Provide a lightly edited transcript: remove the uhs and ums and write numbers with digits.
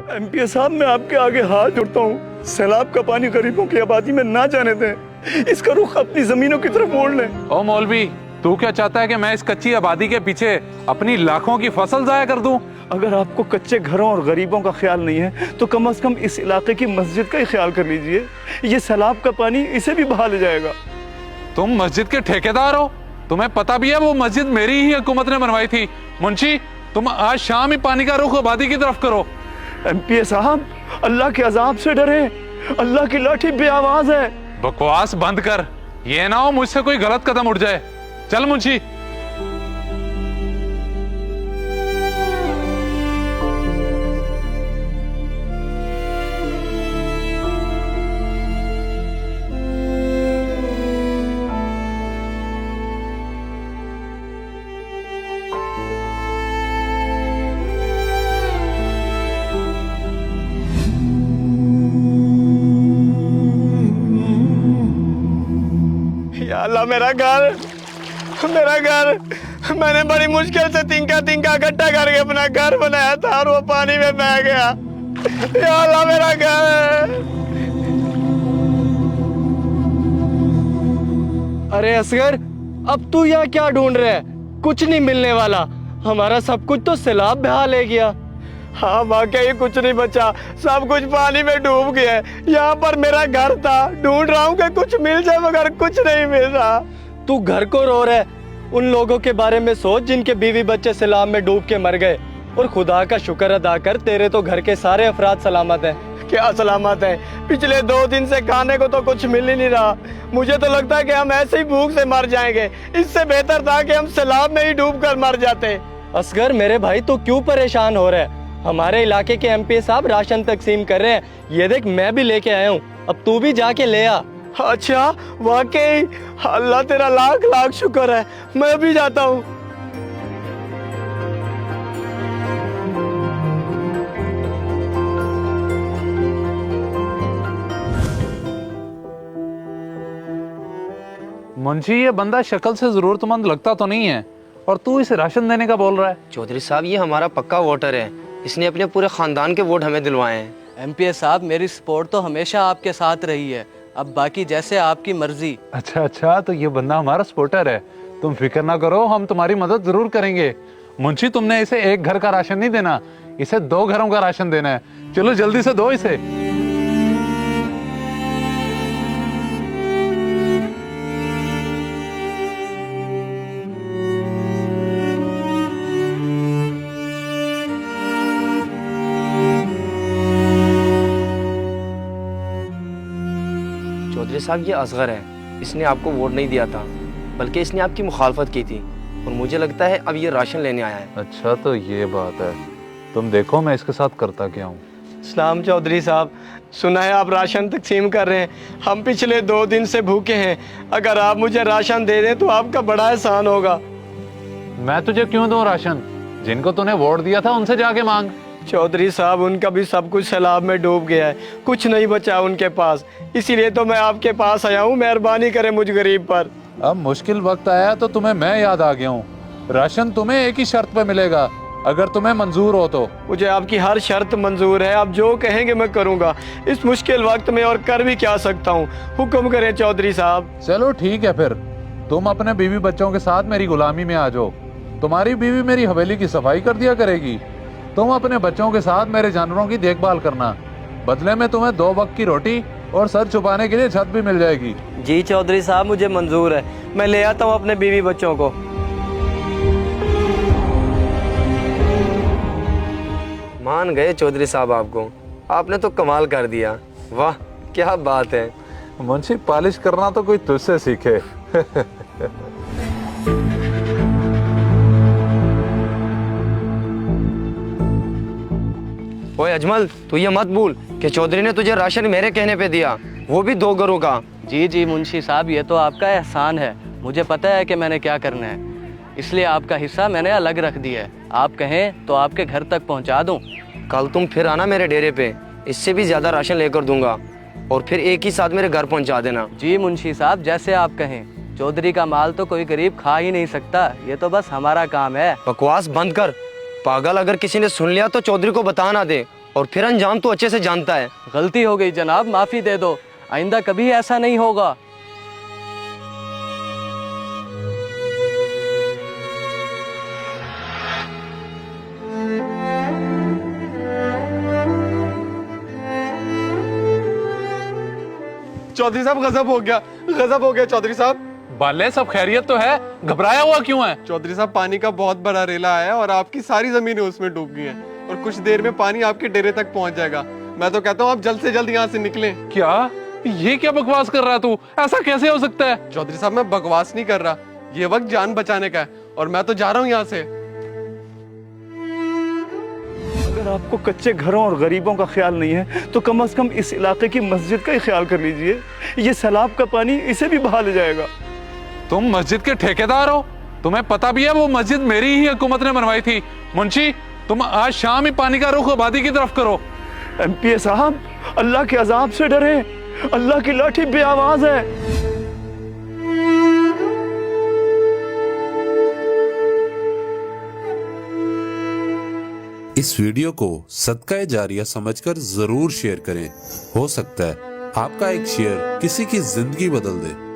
MPa साहब, मैं आपके आगे हाथ जोड़ता हूँ, सैलाब का पानी गरीबों की आबादी में ना जाने दें, इसका रुख अपनी जमीनों की तरफ मोड़ लें। ओ मौलवी, तू क्या चाहता है कि मैं इस कच्ची आबादी के पीछे अपनी लाखों की फसल जाया कर दूं? अगर आपको कच्चे घरों और गरीबों का ख्याल नहीं है तो कम से कम इस इलाके की मस्जिद का ही ख्याल कर लीजिए। ये सैलाब का पानी इसे भी बहा ले जाएगा। तुम मस्जिद के ठेकेदार हो, तुम्हें पता भी है वो मस्जिद मेरी ही हुकूमत ने बनवाई थी। मुंशी, तुम आज शाम ही पानी का रुख आबादी की तरफ करो। एमपीए साहब, अल्लाह के अजाब से डरे, अल्लाह की लाठी बेआवाज है। बकवास बंद कर, ये ना हो मुझसे कोई गलत कदम उठ जाए। चल मुंशी। या अल्लाह, मेरा घर, मैंने बड़ी मुश्किल से तिनका इकट्ठा करके अपना घर बनाया था और वो पानी में बह गया। या अल्लाह, मेरा घर। अरे असगर, अब तू यहाँ क्या ढूंढ रहा है? कुछ नहीं मिलने वाला, हमारा सब कुछ तो सैलाब बहा ले गया। हाँ वाकई कुछ नहीं बचा, सब कुछ पानी में डूब गया है। यहाँ पर मेरा घर था, ढूंढ रहा हूँ कि कुछ मिल जाए मगर कुछ नहीं मिल रहा। तू घर को रो रहा है, उन लोगों के बारे में सोच जिनके बीवी बच्चे सैलाब में डूब के मर गए, और खुदा का शुक्र अदा कर, तेरे तो घर के सारे अफराद सलामत हैं। क्या सलामत है? पिछले 2 दिन से खाने को तो कुछ मिल ही नहीं रहा। मुझे तो लगता है कि हम ऐसे ही भूख से मर जाएंगे। इससे बेहतर था कि हम सैलाब में ही डूब कर मर जाते। असगर मेरे भाई, तू क्यों परेशान हो रहा है? हमारे इलाके के एमपी साहब राशन तकसीम कर रहे हैं, ये देख मैं भी लेके आया हूँ, अब तू भी जाके ले आ। अच्छा, वाकई अल्लाह तेरा लाख लाख शुक्र है, मैं भी जाता हूँ। मुंशी, ये बंदा शक्ल से जरूरतमंद लगता तो नहीं है, और तू इसे राशन देने का बोल रहा है? चौधरी साहब, ये हमारा पक्का वोटर है, इसने अपने पूरे खानदान के वोट हमें दिलवाए हैं। एमपी साहब, मेरी सपोर्ट तो हमेशा आपके साथ रही है, अब बाकी जैसे आपकी मर्जी। अच्छा, तो ये बंदा हमारा सपोर्टर है। तुम फिक्र ना करो, हम तुम्हारी मदद जरूर करेंगे। मुंशी, तुमने इसे एक घर का राशन नहीं देना, इसे 2 घरों का राशन देना है। चलो जल्दी से दो इसे। चौधरी साहब, ये असगर है, इसने आपको वोट नहीं दिया था, बल्कि इसने आपकी मुखालफत की थी, और मुझे लगता है अब ये राशन लेने आया है। अच्छा, तो ये बात है। तुम देखो मैं इसके साथ करता क्या हूँ। सलाम चौधरी साहब, सुना है आप राशन तकसीम कर रहे हैं। हम पिछले 2 दिन से भूखे हैं, अगर आप मुझे राशन दे दें तो आपका बड़ा एहसान होगा। मैं तुझे क्यों दूं राशन? जिनको तूने वोट दिया था उनसे जाके मांग। चौधरी साहब, उनका भी सब कुछ सैलाब में डूब गया है, कुछ नहीं बचा उनके पास, इसीलिए तो मैं आपके पास आया हूँ। मेहरबानी करें मुझ गरीब पर। अब मुश्किल वक्त आया तो तुम्हें मैं याद आ गया हूँ। राशन तुम्हें एक ही शर्त पे मिलेगा, अगर तुम्हें मंजूर हो तो। मुझे आपकी हर शर्त मंजूर है, आप जो कहेंगे मैं करूँगा। इस मुश्किल वक्त में और कर भी क्या सकता हूँ, हुक्म करें चौधरी साहब। चलो ठीक है, फिर तुम अपने बीवी बच्चों के साथ मेरी गुलामी में आ जाओ। तुम्हारी बीवी मेरी हवेली की सफाई कर दिया करेगी, तुम अपने बच्चों के साथ मेरे जानवरों की देखभाल करना। बदले में तुम्हें 2 वक्त की रोटी और सर छुपाने के लिए छत भी मिल जाएगी। जी चौधरी साहब, मुझे मंजूर है, मैं ले आता हूँ अपने बीवी बच्चों को। मान गए चौधरी साहब आपको, आपने तो कमाल कर दिया। वाह क्या बात है। मुंशी, पालिश करना तो कोई तुझसे सीखे। ओए अजमल, तू ये मत भूल कि चौधरी ने तुझे राशन मेरे कहने पे दिया, वो भी 2 घरों का। जी मुंशी साहब, ये तो आपका एहसान है, मुझे पता है कि मैंने क्या करना है, इसलिए आपका हिस्सा मैंने अलग रख दिया है। आप कहें तो आपके घर तक पहुंचा दूं। कल तुम फिर आना मेरे डेरे पे, इससे भी ज्यादा राशन लेकर दूंगा, और फिर एक ही साथ मेरे घर पहुंचा देना। जी मुंशी साहब, जैसे आप कहें। चौधरी का माल तो कोई गरीब खा ही नहीं सकता, ये तो बस हमारा काम है। बकवास बंद कर पागल, अगर किसी ने सुन लिया तो चौधरी को बता ना दे, और फिर अंजाम तो अच्छे से जानता है। गलती हो गई जनाब, माफी दे दो, आइंदा कभी ऐसा नहीं होगा। चौधरी साहब गजब हो गया चौधरी साहब। बाले सब खैरियत तो है, घबराया हुआ क्यों है? चौधरी साहब पानी का बहुत बड़ा रेला आया है और आपकी सारी जमीनें उसमें डूब गई हैं और कुछ देर में पानी आपके डेरे तक पहुंच जाएगा। मैं तो कहता हूँ आप जल्द से जल्द यहाँ से निकलें। क्या? ये क्या बकवास कर रहा है तू? ऐसा कैसे हो सकता है? चौधरी साहब मैं बकवास नहीं कर रहा, ये वक्त जान बचाने का है और मैं तो जा रहा हूँ यहाँ से। अगर आपको कच्चे घरों और गरीबों का ख्याल नहीं है तो कम से कम इस इलाके की मस्जिद का ही ख्याल कर लीजिए। ये सैलाब का पानी इसे भी बहा ले जाएगा। तुम मस्जिद के ठेकेदार हो, तुम्हें पता भी है वो मस्जिद मेरी ही हुकूमत ने बनवाई थी। मुंशी, तुम आज शाम ही पानी का रुख आबादी की तरफ करो। एमपीए साहब, अल्लाह के अजाब से डरे, अल्लाह की लाठी बेआवाज है। इस वीडियो को सदका जारिया समझकर जरूर शेयर करें। हो सकता है आपका एक शेयर किसी की जिंदगी बदल दे।